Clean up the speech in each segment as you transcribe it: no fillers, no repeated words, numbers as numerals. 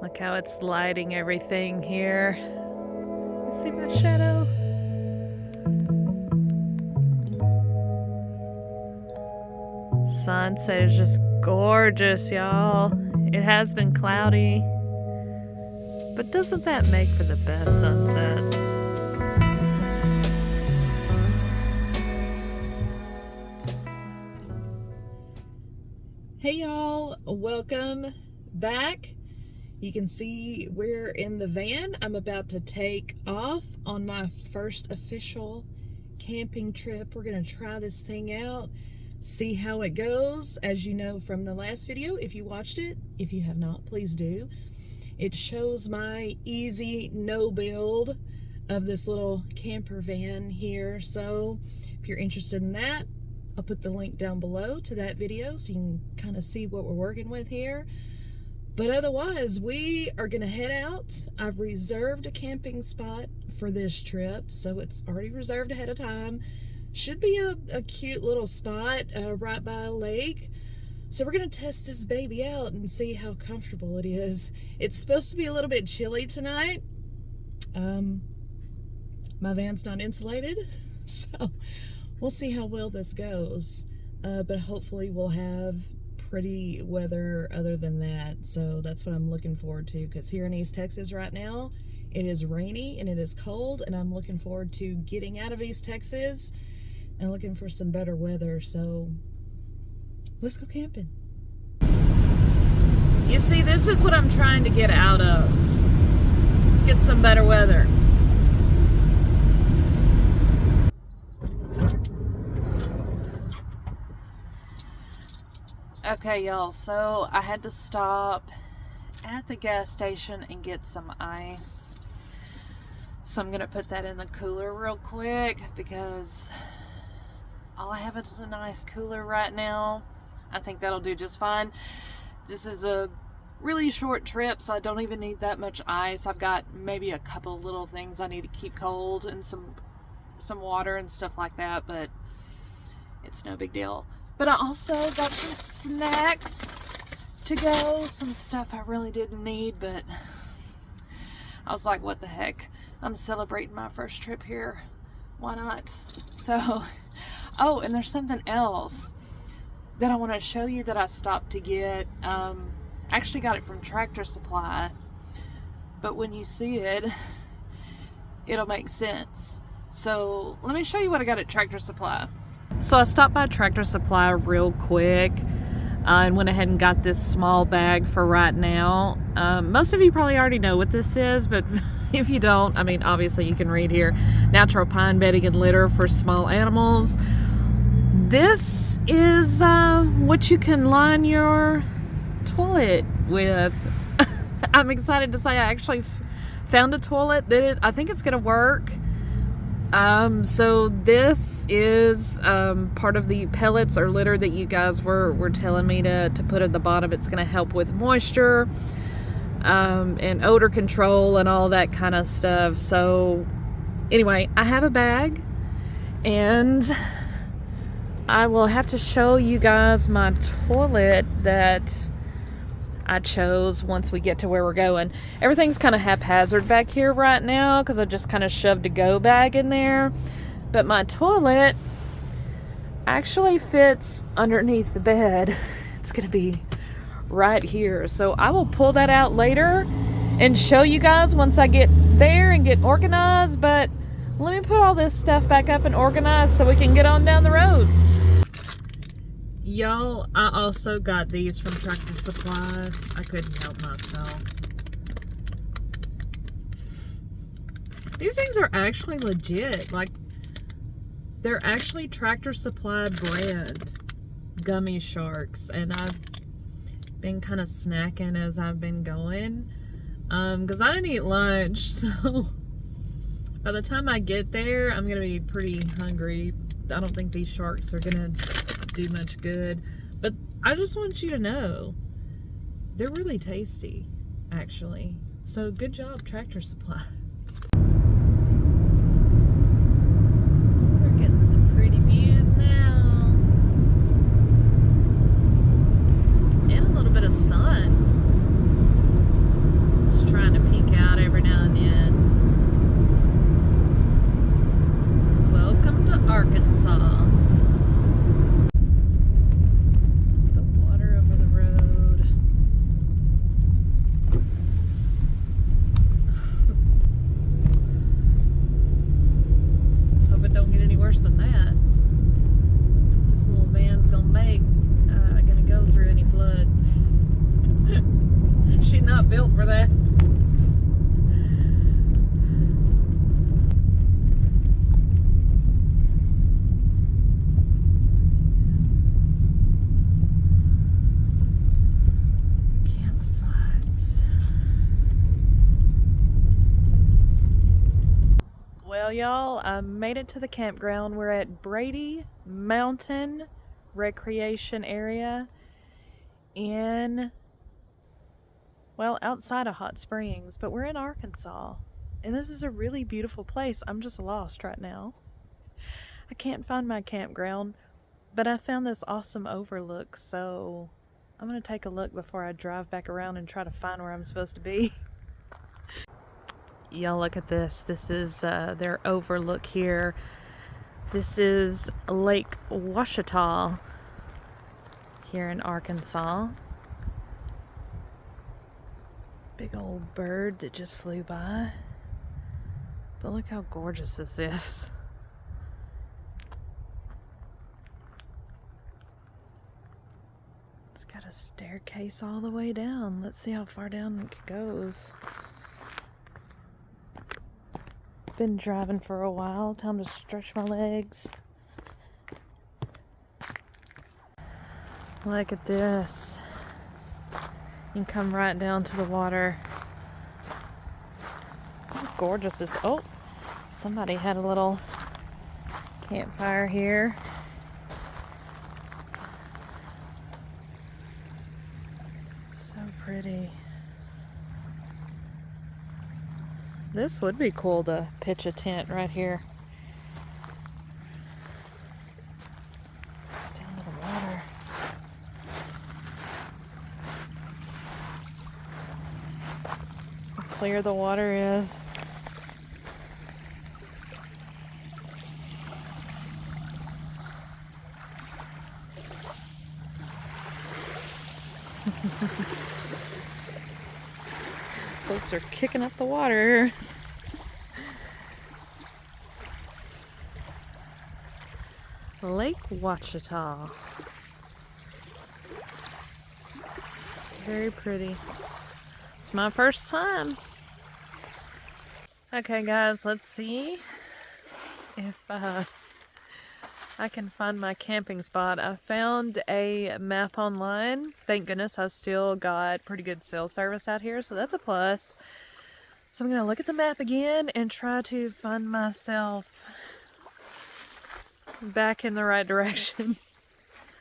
Look how it's lighting everything here. You see my shadow? Sunset is just gorgeous, y'all. It has been cloudy, but doesn't that make for the best sunsets? Hey y'all, welcome back. You can see we're in the van. I'm about to take off on my first official camping trip. We're gonna try this thing out, see how it goes. As you know from the last video, if you watched it, if you have not, please do. It shows my easy no build of this little camper van here. So if you're interested in that, I'll put the link down below to that video so you can kind of see what we're working with here. But otherwise, we are gonna head out. I've reserved a camping spot for this trip, so it's already reserved ahead of time. Should be a cute little spot right by a lake. So we're gonna test this baby out and see how comfortable it is. It's supposed to be a little bit chilly tonight. My van's not insulated, so we'll see how well this goes. But hopefully we'll have pretty weather other than that. So that's what I'm looking forward to, because here in East Texas right now, it is rainy and it is cold, and I'm looking forward to getting out of East Texas and looking for some better weather. So let's go camping. You see, this is what I'm trying to get out of. Let's get some better weather. Okay, y'all, so I had to stop at the gas station and get some ice. So I'm gonna put that in the cooler real quick, because all I have is a nice cooler right now. I think that'll do just fine. This is a really short trip, so I don't even need that much ice. I've got maybe a couple of little things I need to keep cold and some water and stuff like that, but it's no big deal. But I also got some snacks to go, some stuff I really didn't need, but I was like, what the heck? I'm celebrating my first trip here. Why not? So, oh, and there's something else that I want to show you that I stopped to get. I actually got it from Tractor Supply, but when you see it, it'll make sense. So let me show you what I got at Tractor Supply. So I stopped by Tractor Supply real quick and went ahead and got this small bag for right now. Most of you probably already know what this is, but if you don't, I mean, obviously you can read here. Natural pine bedding and litter for small animals. This is what you can line your toilet with. I'm excited to say I actually found a toilet that I think it's gonna work. So this is part of the pellets or litter that you guys were telling me to put at the bottom. It's going to help with moisture and odor control and all that kind of stuff. So anyway, I have a bag, and I will have to show you guys my toilet that I chose once we get to where we're going. Everything's kind of haphazard back here right now because I just kind of shoved a go bag in there. But my toilet actually fits underneath the bed. It's going to be right here. So I will pull that out later and show you guys once I get there and get organized. But let me put all this stuff back up and organize so we can get on down the road. Y'all, I also got these from Tractor Supply. I couldn't help myself. These things are actually legit. Like, they're actually Tractor Supply brand gummy sharks. And I've been kind of snacking as I've been going. Because I didn't eat lunch. So, by the time I get there, I'm going to be pretty hungry. I don't think these sharks are going to do much good, but I just want you to know they're really tasty, actually. So good job, Tractor Supply. We're getting some pretty views now, and a little bit of sun. built for that. Well, y'all, I made it to the campground. We're at Brady Mountain Recreation Area in, well, outside of Hot Springs, but we're in Arkansas. And this is a really beautiful place. I'm just lost right now. I can't find my campground, but I found this awesome overlook, so I'm gonna take a look before I drive back around and try to find where I'm supposed to be. Y'all, look at this. This is their overlook here. This is Lake Ouachita here in Arkansas. Big old bird that just flew by. But look how gorgeous this is. It's got a staircase all the way down. Let's see how far down it goes. Been driving for a while. Time to stretch my legs. Look at this. You can come right down to the water. How gorgeous is, oh, somebody had a little campfire here. So pretty. This would be cool to pitch a tent right here. Down to the water. How clear the water is. Folks are kicking up the water. Lake Ouachita. Very pretty. It's my first time. Okay guys, let's see if I can find my camping spot. I found a map online. Thank goodness I've still got pretty good cell service out here, so that's a plus. So I'm gonna look at the map again and try to find myself back in the right direction.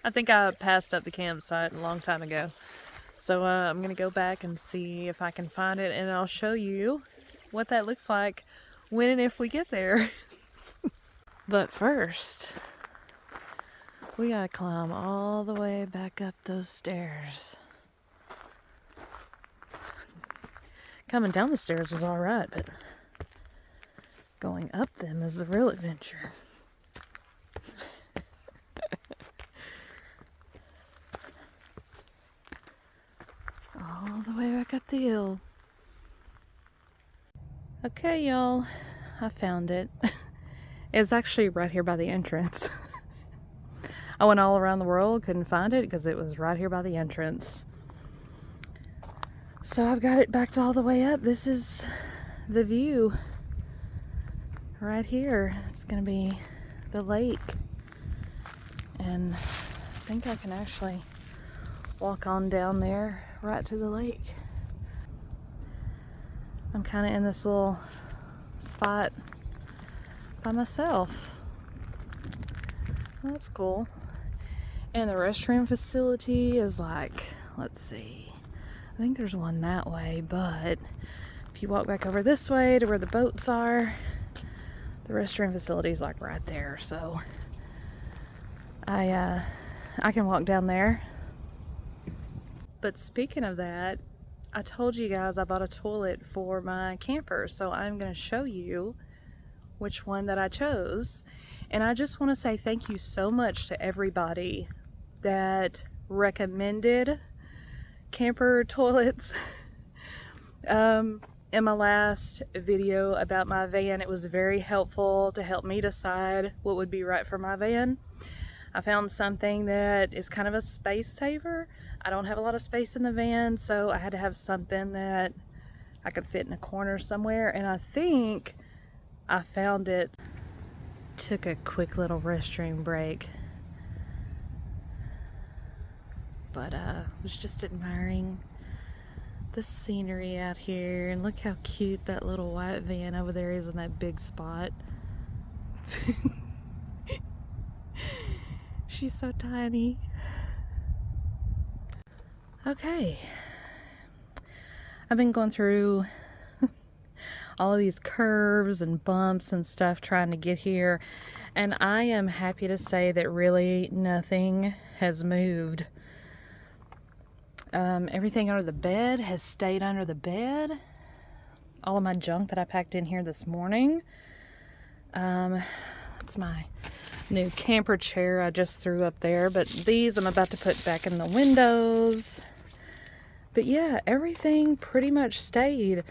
I think I passed up the campsite a long time ago. So I'm gonna go back and see if I can find it, and I'll show you what that looks like when and if we get there. But first, we gotta climb all the way back up those stairs. Coming down the stairs is alright, but going up them is the real adventure. All the way back up the hill. Okay, y'all, I found it. It's actually right here by the entrance. I went all around the world, couldn't find it because it was right here by the entrance. So I've got it backed all the way up. This is the view right here. It's gonna be the lake. And I think I can actually walk on down there right to the lake. I'm kind of in this little spot by myself. That's cool. And the restroom facility is like, let's see, I think there's one that way, but if you walk back over this way to where the boats are, the restroom facility is like right there. So I can walk down there. But speaking of that, I told you guys I bought a toilet for my camper, so I'm going to show you which one that I chose. And I just want to say thank you so much to everybody that recommended camper toilets. In my last video about my van, it was very helpful to help me decide what would be right for my van. I found something that is kind of a space saver, I don't have a lot of space in the van, so I had to have something that I could fit in a corner somewhere, and I think I found it. Took a quick little restroom break, but was just admiring the scenery out here, and look how cute that little white van over there is in that big spot. She's so tiny. Okay, I've been going through all of these curves and bumps and stuff trying to get here, and I am happy to say that really nothing has moved. Everything under the bed has stayed under the bed. All of my junk that I packed in here this morning. That's my new camper chair I just threw up there, but these I'm about to put back in the windows. But yeah, everything pretty much stayed.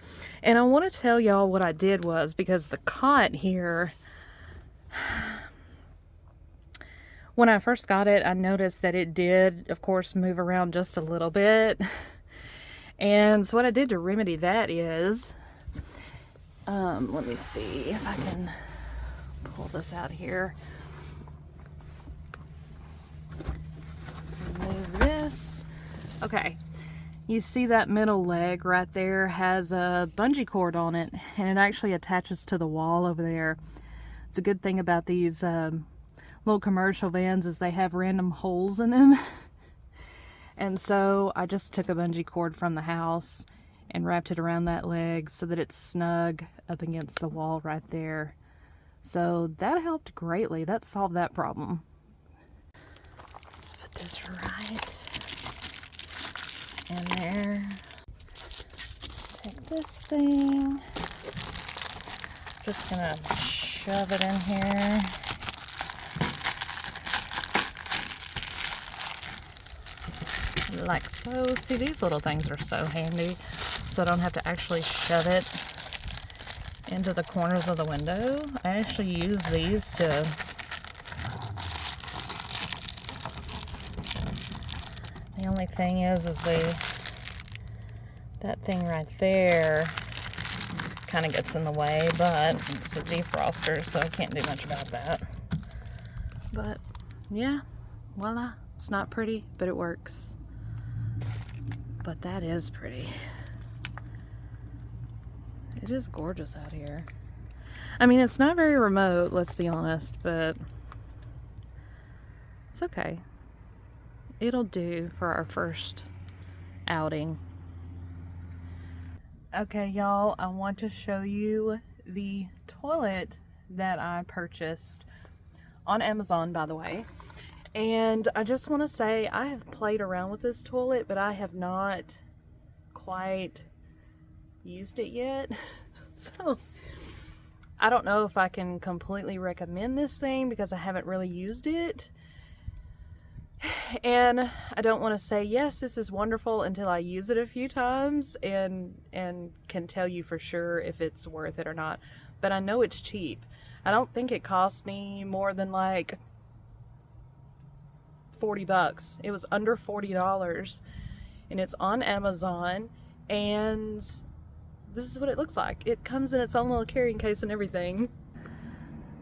And I want to tell y'all what I did was, because the cot here, when I first got it, I noticed that it did, of course, move around just a little bit. And so what I did to remedy that is, let me see if I can pull this out here. Remove this. Okay. You see that middle leg right there has a bungee cord on it, and it actually attaches to the wall over there. It's a good thing about these little commercial vans is they have random holes in them. And so I just took a bungee cord from the house and wrapped it around that leg so that it's snug up against the wall right there. So that helped greatly. That solved that problem. Let's put this right in there. Take this thing. Just gonna shove it in here. Like so. See, these little things are so handy, so I don't have to actually shove it into the corners of the window. I actually use these to the only thing is that thing right there kind of gets in the way, but it's a defroster, so I can't do much about that. But yeah, voila. It's not pretty, but it works. But that is pretty. It is gorgeous out here. I mean, it's not very remote, let's be honest, but it's okay. It'll do for our first outing. Okay, y'all, I want to show you the toilet that I purchased on Amazon, by the way. And I just want to say I have played around with this toilet, but I have not quite used it yet. So I don't know if I can completely recommend this thing because I haven't really used it. And I don't want to say, yes, this is wonderful until I use it a few times and can tell you for sure if it's worth it or not. But I know it's cheap. I don't think it cost me more than like $40. It was under $40, and it's on Amazon, and this is what it looks like. It comes in its own little carrying case and everything.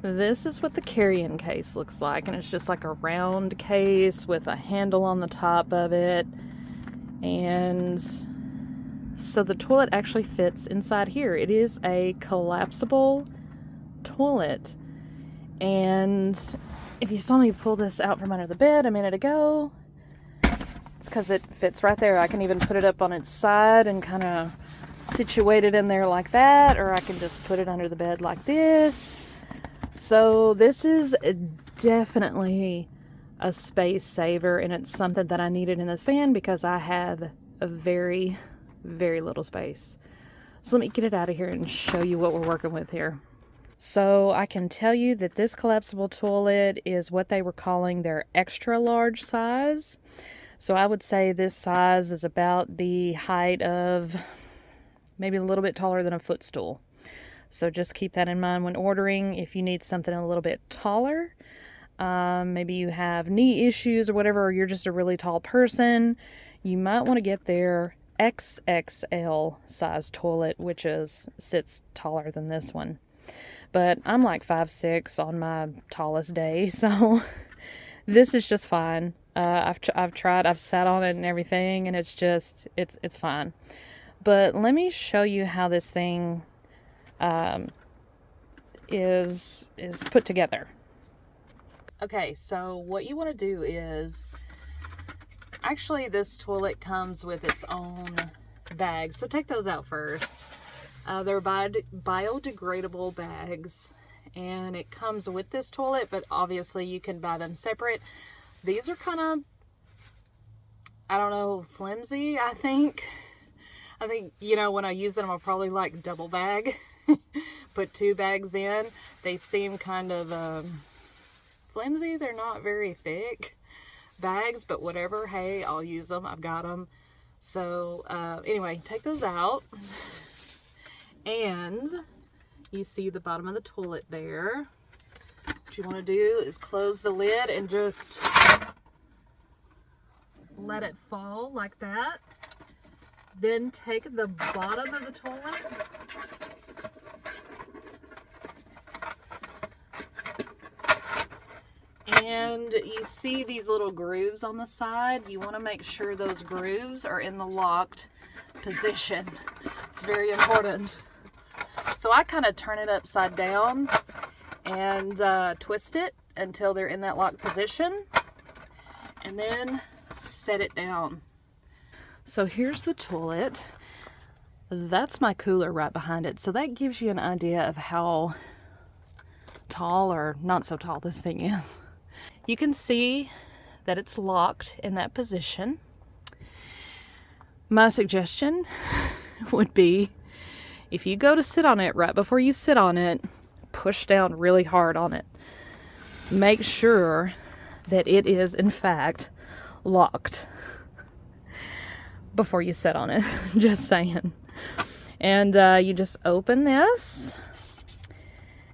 This is what the carrying case looks like, and it's just like a round case with a handle on the top of it. And so the toilet actually fits inside here. It is a collapsible toilet, and if you saw me pull this out from under the bed a minute ago, it's because it fits right there. I can even put it up on its side and kind of situate it in there like that, or I can just put it under the bed like this. So this is definitely a space saver, and it's something that I needed in this van because I have a very, very little space. So let me get it out of here and show you what we're working with here. So I can tell you that this collapsible toilet is what they were calling their extra large size. So I would say this size is about the height of maybe a little bit taller than a footstool. So just keep that in mind when ordering. If you need something a little bit taller, maybe you have knee issues or whatever, or you're just a really tall person, you might want to get their XXL size toilet, which sits taller than this one. But I'm like 5'6" on my tallest day, so this is just fine. I've tried, I've sat on it and everything, and it's fine. But let me show you how this thing is put together. Okay, so what you want to do is, actually this toilet comes with its own bags, so take those out first. They're biodegradable bags, and it comes with this toilet, but obviously you can buy them separate. These are kind of, I don't know, flimsy, I think, you know, when I use them, I'll probably like double bag, put 2 bags in. They seem kind of flimsy. They're not very thick bags, but whatever. Hey, I'll use them. I've got them. So anyway, take those out. And you see the bottom of the toilet there. What you want to do is close the lid and just let it fall like that. Then take the bottom of the toilet and you see these little grooves on the side. You want to make sure those grooves are in the locked position. It's very important. So I kind of turn it upside down and twist it until they're in that locked position, and then set it down. So here's the toilet. That's my cooler right behind it. So that gives you an idea of how tall or not so tall this thing is. You can see that it's locked in that position. My suggestion would be, if you go to sit on it, right before you sit on it, push down really hard on it. Make sure that it is in fact locked before you sit on it. Just saying. And you just open this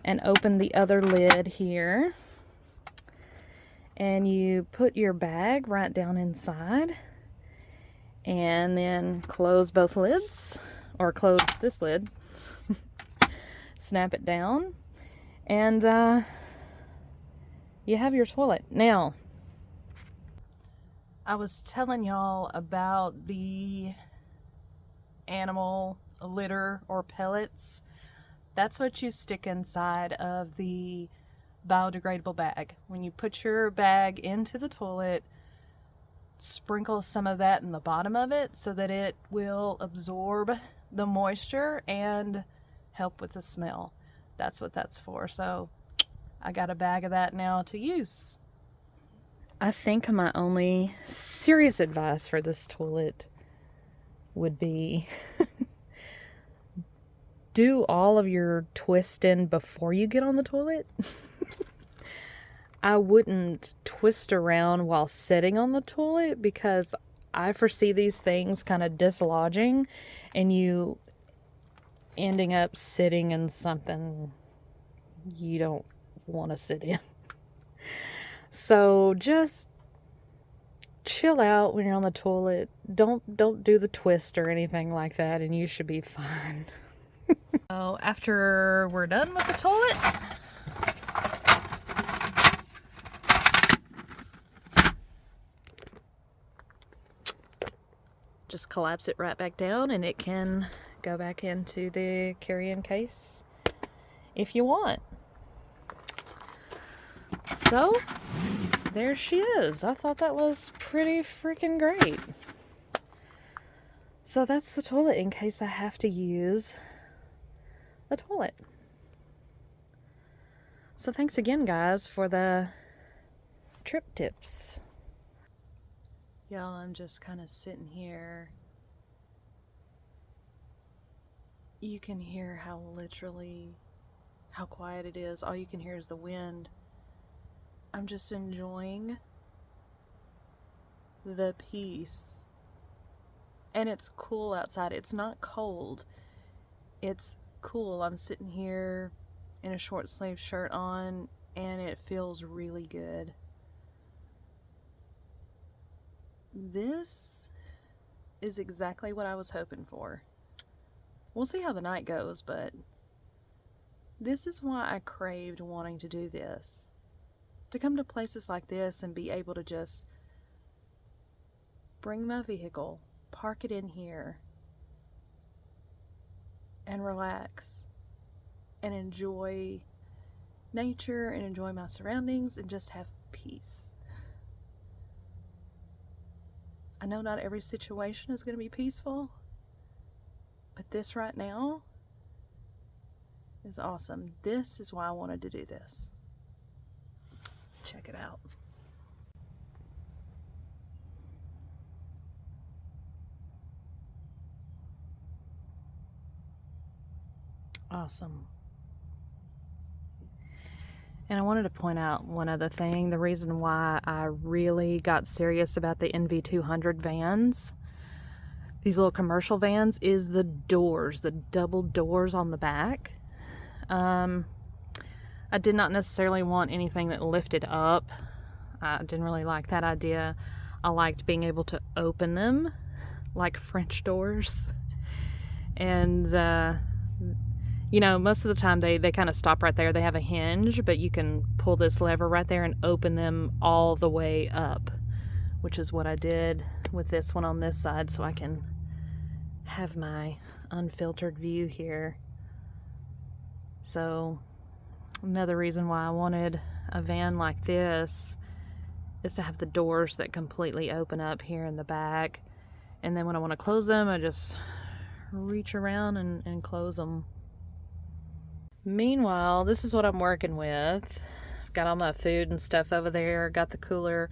and open the other lid here, and you put your bag right down inside, and then close both lids, or close this lid, snap it down, and you have your toilet. Now, I was telling y'all about the animal litter or pellets. That's what you stick inside of the biodegradable bag. When you put your bag into the toilet, sprinkle some of that in the bottom of it so that it will absorb the moisture and help with the smell. That's what that's for. So I got a bag of that now to use. I think my only serious advice for this toilet would be do all of your twisting before you get on the toilet. I wouldn't twist around while sitting on the toilet, because I foresee these things kind of dislodging and you ending up sitting in something you don't want to sit in. So just chill out when you're on the toilet. Don't do the twist or anything like that, and you should be fine. So after we're done with the toilet, just collapse it right back down, and it can go back into the carry-in case if you want. So there she is. I thought that was pretty freaking great. So that's the toilet in case I have to use the toilet. So thanks again, guys, for the trip tips. Y'all, I'm just kind of sitting here. You can hear how quiet it is. All you can hear is the wind. I'm just enjoying the peace. And it's cool outside. It's not cold. It's cool. I'm sitting here in a short sleeve shirt on, and it feels really good. This is exactly what I was hoping for. We'll see how the night goes, but this is why I craved wanting to do this. To come to places like this and be able to just bring my vehicle, park it in here, and relax and enjoy nature and enjoy my surroundings and just have peace. I know not every situation is going to be peaceful, but this right now is awesome. This is why I wanted to do this. Check it out. Awesome. And I wanted to point out one other thing. The reason why I really got serious about the NV200 vans, these little commercial vans, is the doors, the double doors on the back. I did not necessarily want anything that lifted up. I didn't really like that idea. I liked being able to open them like French doors. And you know, most of the time they kind of stop right there. They have a hinge, but you can pull this lever right there and open them all the way up, which is what I did with this one on this side, so I can have my unfiltered view here. So another reason why I wanted a van like this is to have the doors that completely open up here in the back, and then when I want to close them, I just reach around and close them. Meanwhile, this is what I'm working with. I've got all my food and stuff over there, got the cooler,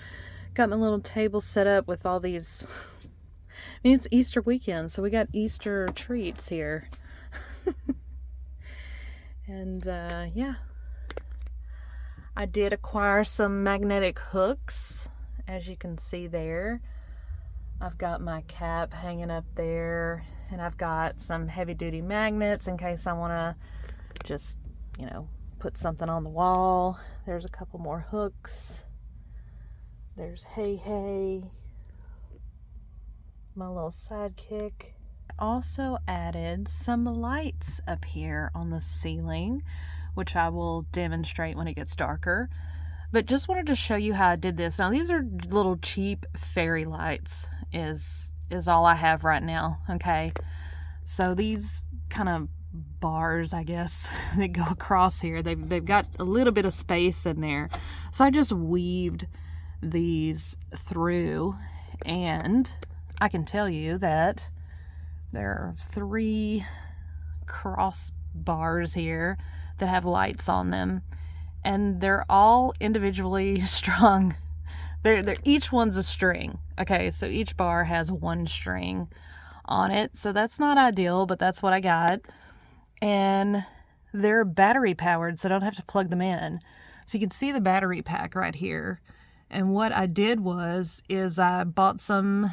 got my little table set up with all these, I mean, it's Easter weekend, so we got Easter treats here. And yeah, I did acquire some magnetic hooks, as you can see there. I've got my cap hanging up there, and I've got some heavy-duty magnets in case I want to just, you know, put something on the wall. There's a couple more hooks. There's Hey, my little sidekick. Also added some lights up here on the ceiling, which I will demonstrate when it gets darker. But just wanted to show you how I did this. Now, these are little cheap fairy lights is all I have right now, okay? So these kind of bars, I guess, that go across here, they've got a little bit of space in there. So I just weaved these through, and I can tell you that there are 3 cross bars here that have lights on them, and they're all individually strung. They're each one's a string. Okay, so each bar has 1 string on it, so that's not ideal, but that's what I got. And they're battery powered, so I don't have to plug them in. So you can see the battery pack right here. And what I did is I bought some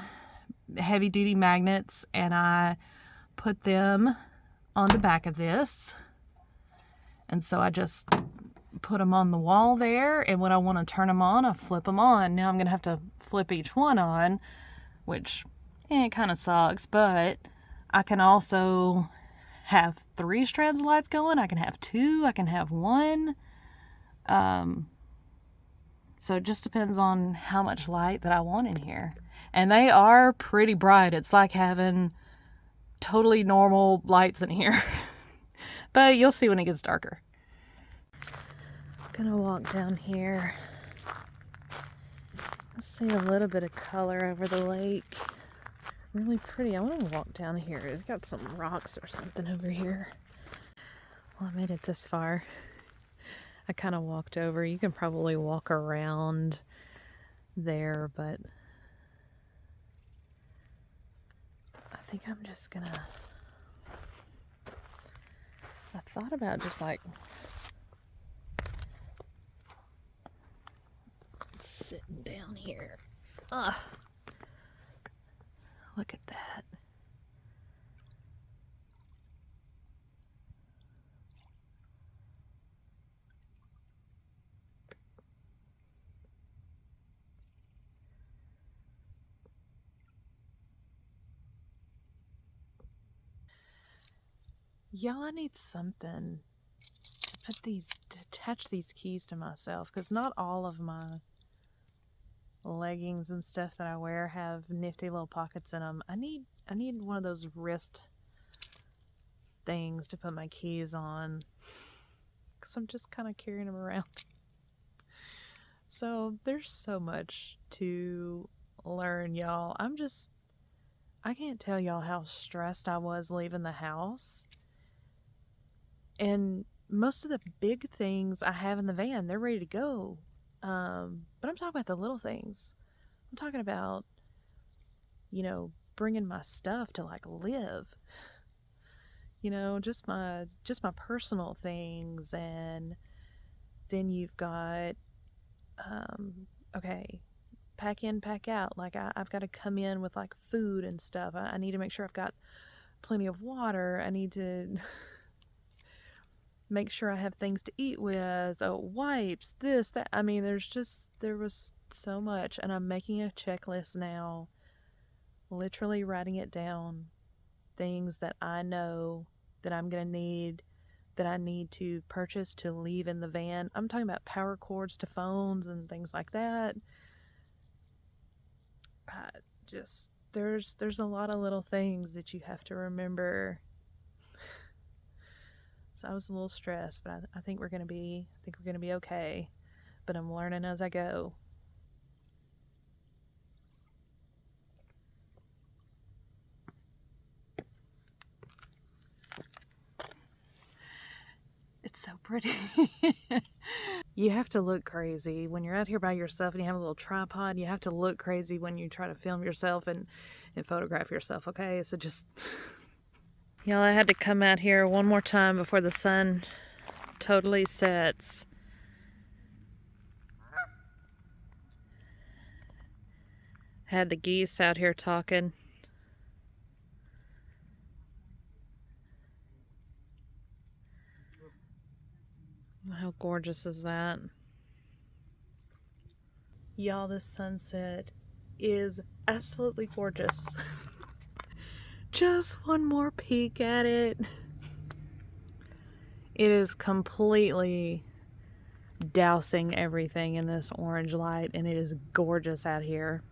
heavy duty magnets and I put them on the back of this. And so I just put them on the wall there, and when I want to turn them on, I flip them on. Now I'm going to have to flip each one on, which it kind of sucks, but I can also have 3 strands of lights going. I can have 2, I can have 1. So it just depends on how much light that I want in here. And they are pretty bright. It's like having totally normal lights in here. But you'll see when it gets darker. I'm gonna walk down here. Let's see a little bit of color over the lake. Really pretty. I want to walk down here. It's got some rocks or something over here. Well, I made it this far. I kind of walked over. You can probably walk around there, but I think I'm just gonna... I thought about just like sitting down here. Ugh. Look at that. Y'all, I need something to attach these keys to myself, because not all of my leggings and stuff that I wear have nifty little pockets in them. I need one of those wrist things to put my keys on, because I'm just kind of carrying them around. So there's so much to learn, y'all. I can't tell y'all how stressed I was leaving the house. And most of the big things I have in the van, they're ready to go. But I'm talking about the little things. I'm talking about, bringing my stuff to like live. Just my personal things. And then you've got, okay, pack in, pack out. Like I've got to come in with like food and stuff. I need to make sure I've got plenty of water. I need to make sure I have things to eat with, wipes, this, that. I mean, there was so much, and I'm making a checklist now, literally writing it down, things that I know that I'm going to need, that I need to purchase to leave in the van. I'm talking about power cords to phones and things like that. There's a lot of little things that you have to remember. So I was a little stressed, but I think we're gonna be okay. But I'm learning as I go. It's so pretty. You have to look crazy when you're out here by yourself and you have a little tripod. You have to look crazy when you try to film yourself and photograph yourself, okay? So just... Y'all, I had to come out here one more time before the sun totally sets. Had the geese out here talking. How gorgeous is that? Y'all, this sunset is absolutely gorgeous. Just one more peek at it. It is completely dousing everything in this orange light, and it is gorgeous out here.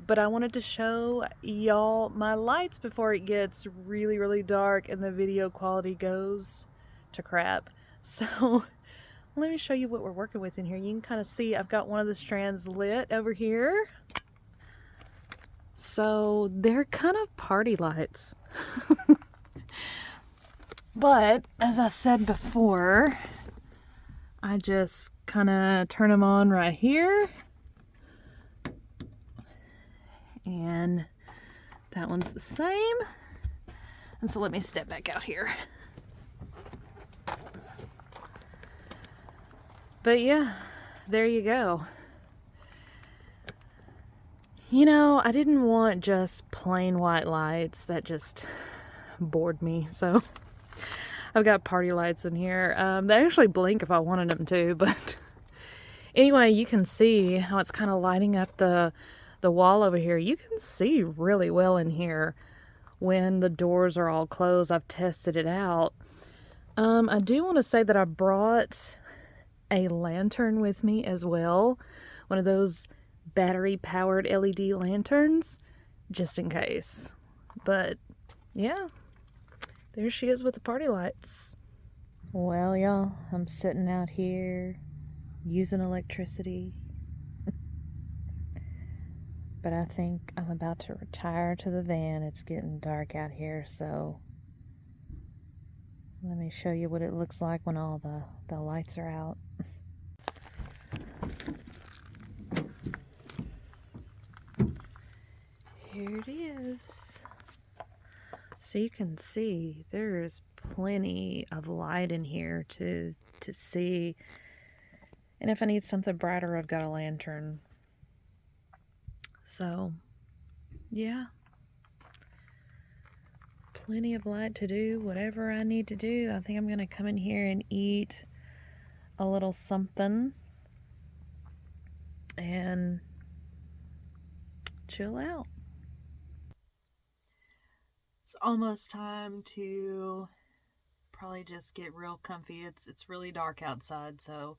But I wanted to show y'all my lights before it gets really, really dark and the video quality goes to crap. So let me show you what we're working with in here. You can kind of see I've got one of the strands lit over here. So they're kind of party lights. But as I said before, I just kind of turn them on right here. And that one's the same. And so let me step back out here. But yeah, there you go. I didn't want just plain white lights. That just bored me. So I've got party lights in here. They actually blink if I wanted them to, but anyway, you can see how it's kind of lighting up the wall over here. You can see really well in here when the doors are all closed. I've tested it out. I do want to say that I brought a lantern with me as well. One of those battery-powered LED lanterns, just in case. But yeah, there she is with the party lights. Well, y'all, I'm sitting out here using electricity. But I think I'm about to retire to the van. It's getting dark out here, so let me show you what it looks like when all the lights are out. Here it is. So you can see there's plenty of light in here to see. And if I need something brighter, I've got a lantern. So, yeah. Plenty of light to do whatever I need to do. I think I'm going to come in here and eat a little something and chill out. It's almost time to probably just get real comfy. It's really dark outside, so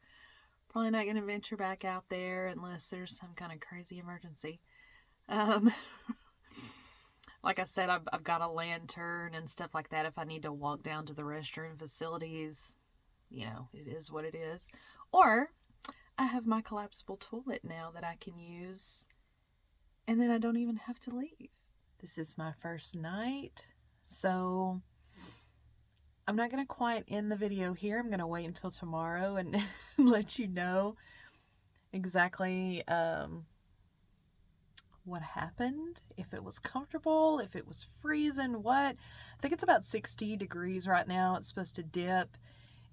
probably not going to venture back out there unless there's some kind of crazy emergency. Like I said, I've got a lantern and stuff like that if I need to walk down to the restroom facilities. You know, it is what it is. Or I have my collapsible toilet now that I can use, and then I don't even have to leave. This is my first night, so I'm not going to quite end the video here. I'm going to wait until tomorrow and let you know exactly what happened, if it was comfortable, if it was freezing, what. I think it's about 60 degrees right now. It's supposed to dip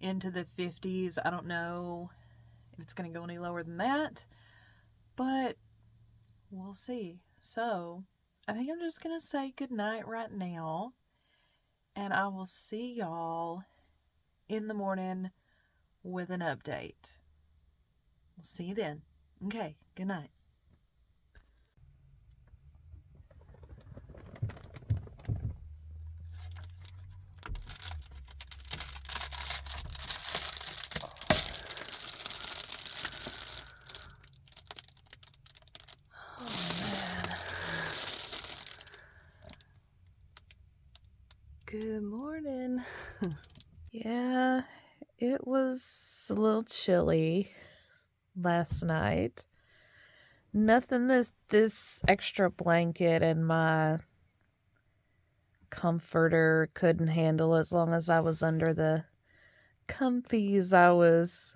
into the 50s. I don't know if it's going to go any lower than that, but we'll see. So I think I'm just going to say goodnight right now, and I will see y'all in the morning with an update. We'll see you then. Okay, good night. Good morning. Yeah, it was a little chilly last night. Nothing this extra blanket and my comforter couldn't handle. As long as I was under the comfies,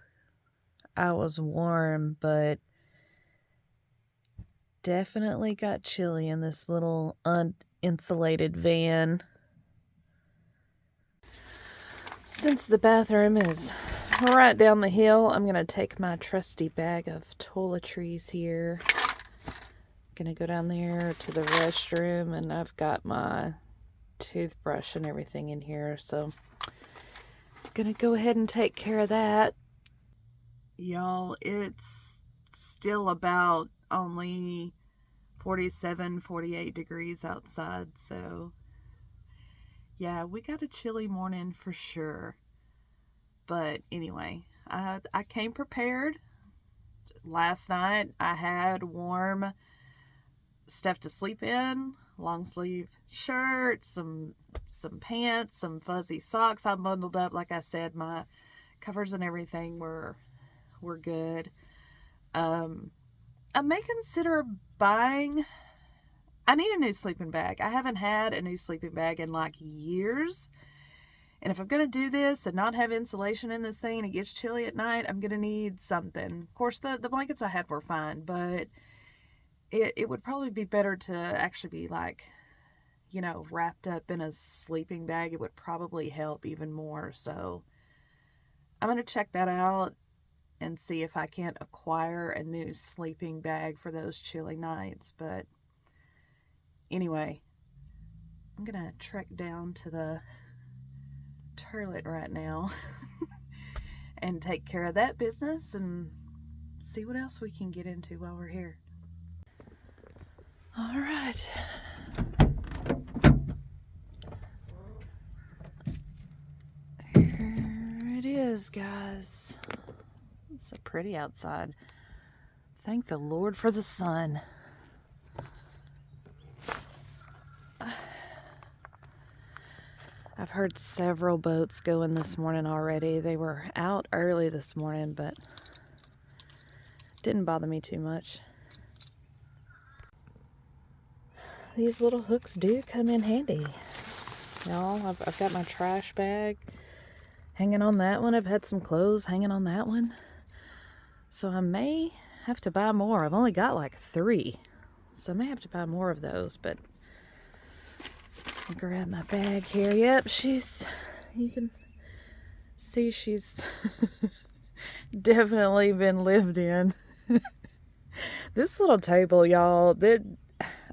I was warm, but definitely got chilly in this little uninsulated van. Since the bathroom is right down the hill, I'm going to take my trusty bag of toiletries here. Going to go down there to the restroom, and I've got my toothbrush and everything in here, so I'm going to go ahead and take care of that. Y'all, it's still about only 47, 48 degrees outside, so yeah, we got a chilly morning for sure. But anyway, I came prepared. Last night I had warm stuff to sleep in, long sleeve shirt, some pants, some fuzzy socks. I bundled up. Like I said, my covers and everything were good. I may consider buying. I need a new sleeping bag. I haven't had a new sleeping bag in like years. And if I'm going to do this and not have insulation in this thing and it gets chilly at night, I'm going to need something. Of course, the blankets I had were fine, but it would probably be better to actually be like, you know, wrapped up in a sleeping bag. It would probably help even more. So I'm going to check that out and see if I can't acquire a new sleeping bag for those chilly nights. But anyway, I'm going to trek down to the toilet right now and take care of that business and see what else we can get into while we're here. All right. Here it is, guys. It's so pretty outside. Thank the Lord for the sun. I've heard several boats going this morning already. They were out early this morning, but didn't bother me too much. These little hooks do come in handy. Y'all, I've got my trash bag hanging on that one. I've had some clothes hanging on that one. So I may have to buy more. I've only got like 3. So I may have to buy more of those, but I'll grab my bag here. Yep, you can see she's definitely been lived in. This little table, y'all,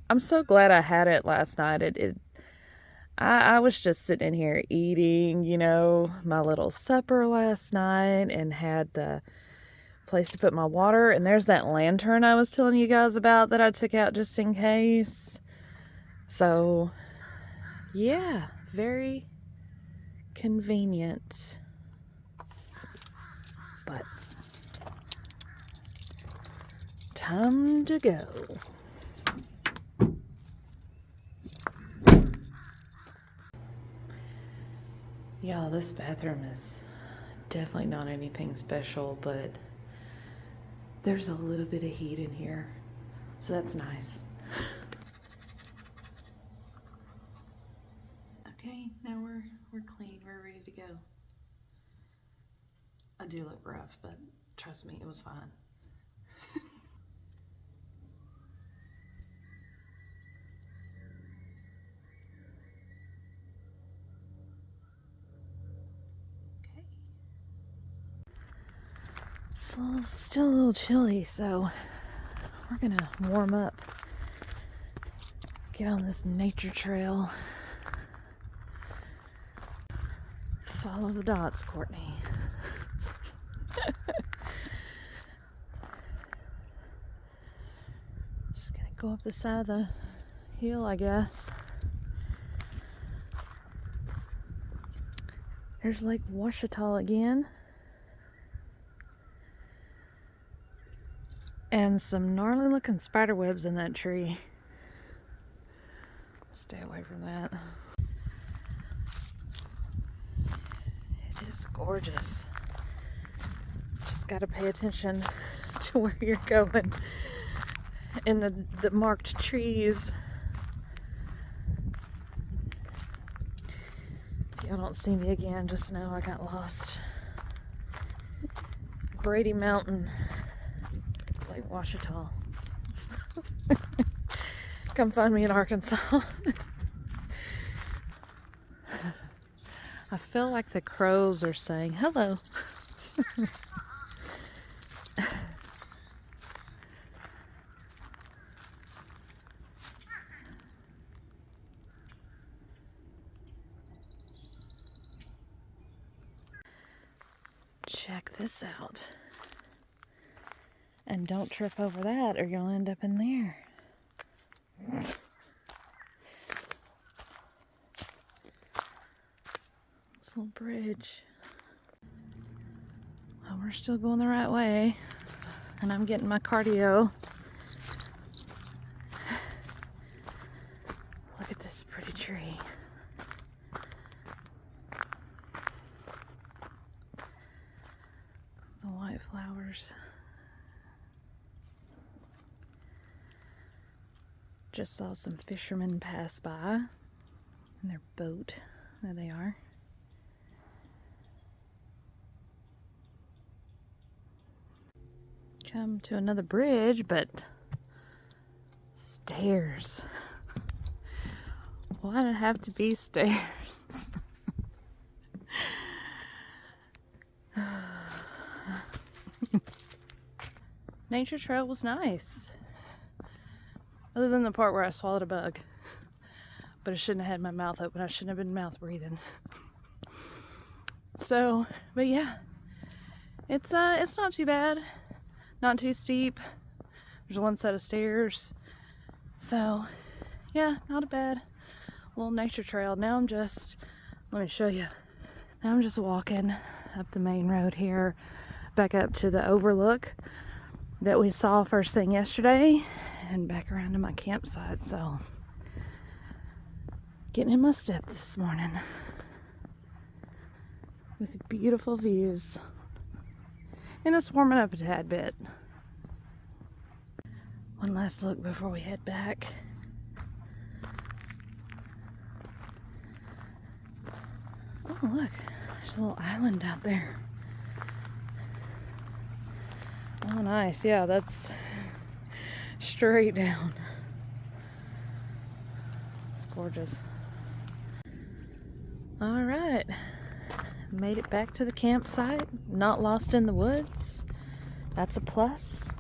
I'm so glad I had it last night. I was just sitting in here eating, you know, my little supper last night and had the place to put my water. And there's that lantern I was telling you guys about that I took out just in case. So Yeah, very convenient. But time to go. Y'all, this bathroom is definitely not anything special, but there's a little bit of heat in here, so that's nice. Okay, now we're clean. We're ready to go. I do look rough, but trust me, it was fine. Okay. It's still a little chilly, so we're gonna warm up. Get on this nature trail. Follow the dots, Courtney. Just gonna go up the side of the hill, I guess. There's Lake Washita again. And some gnarly looking spider webs in that tree. Stay away from that. It is gorgeous. Just gotta pay attention to where you're going in the marked trees. If y'all don't see me again, just know I got lost. Brady Mountain, Lake Washita. Come find me in Arkansas. I feel like the crows are saying hello. Check this out. And don't trip over that or you'll end up in there. This little bridge. Well, we're still going the right way. And I'm getting my cardio. Look at this pretty tree. The white flowers. Just saw some fishermen pass by in their boat. There they are. Come to another bridge, but stairs. Why did it have to be stairs? Nature trail was nice. Other than the part where I swallowed a bug. But I shouldn't have had my mouth open. I shouldn't have been mouth breathing. So, but yeah. It's not too bad. Not too steep. There's one set of stairs. So, yeah, not a bad little nature trail. Now I'm just, let me show you. Now I'm just walking up the main road here, back up to the overlook that we saw first thing yesterday, and back around to my campsite. So, getting in my step this morning with beautiful views. And it's warming up a tad bit. One last look before we head back. Oh, look, there's a little island out there. Oh, nice. Yeah, that's straight down. It's gorgeous. All right. Made it back to the campsite. Not lost in the woods. That's a plus.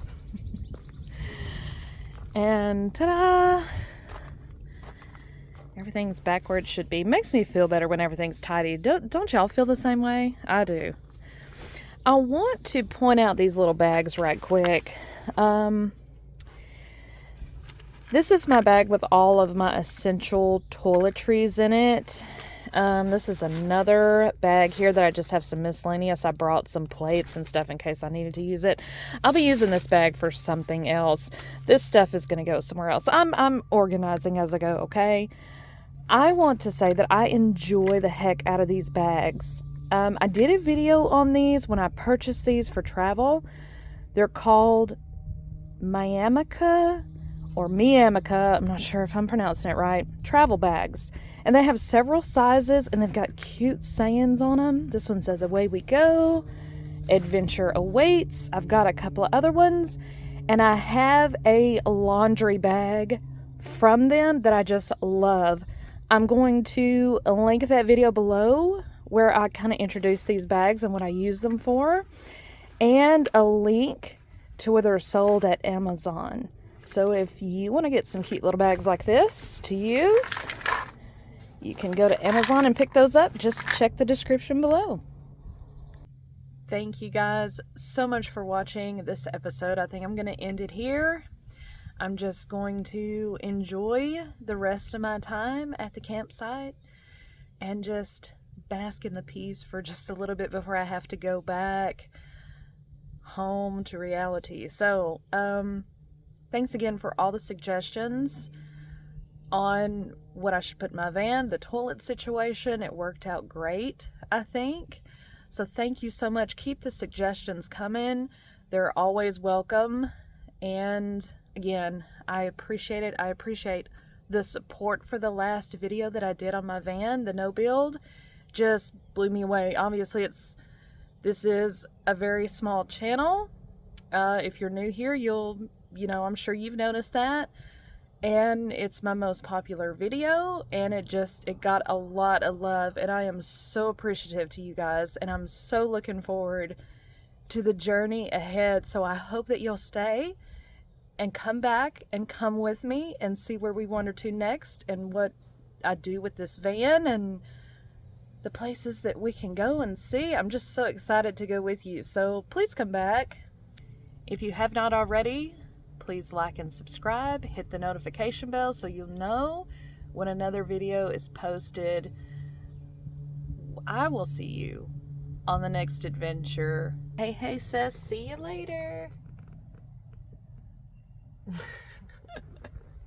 And ta-da! Everything's back where it should be. Makes me feel better when everything's tidy. Don't y'all feel the same way? I do. I want to point out these little bags right quick. This is my bag with all of my essential toiletries in it. This is another bag here that I just have some miscellaneous. I brought some plates and stuff in case I needed to use it. I'll be using this bag for something else. This stuff is going to go somewhere else. I'm organizing as I go, okay? I want to say that I enjoy the heck out of these bags. I did a video on these when I purchased these for travel. They're called Miamica or Miamica, I'm not sure if I'm pronouncing it right, travel bags. And they have several sizes and they've got cute sayings on them. This one says, "Away we go, adventure awaits." I've got a couple of other ones, and I have a laundry bag from them that I just love. I'm going to link that video below where I kind of introduce these bags and what I use them for, and a link to where they're sold at Amazon. So if you want to get some cute little bags like this to use, you can go to Amazon and pick those up. Just check the description below. Thank you guys so much for watching this episode. I think I'm going to end it here. I'm just going to enjoy the rest of my time at the campsite and just bask in the peace for just a little bit before I have to go back home to reality. So, thanks again for all the suggestions on what I should put in my van. The toilet situation, it worked out great, I think. So thank you so much. Keep the suggestions coming. They're always welcome. And again, I appreciate it. I appreciate the support for the last video that I did on my van, the no build. Just blew me away. Obviously, this is a very small channel. If you're new here, I'm sure you've noticed that. And it's my most popular video, and it got a lot of love, and I am so appreciative to you guys, and I'm so looking forward to the journey ahead. So I hope that you'll stay and come back and come with me and see where we wander to next and what I do with this van and the places that we can go and see. I'm just so excited to go with you. So please come back. If you have not already, please like and subscribe. Hit the notification bell so you'll know when another video is posted. I will see you on the next adventure. Hey, sis, see you later.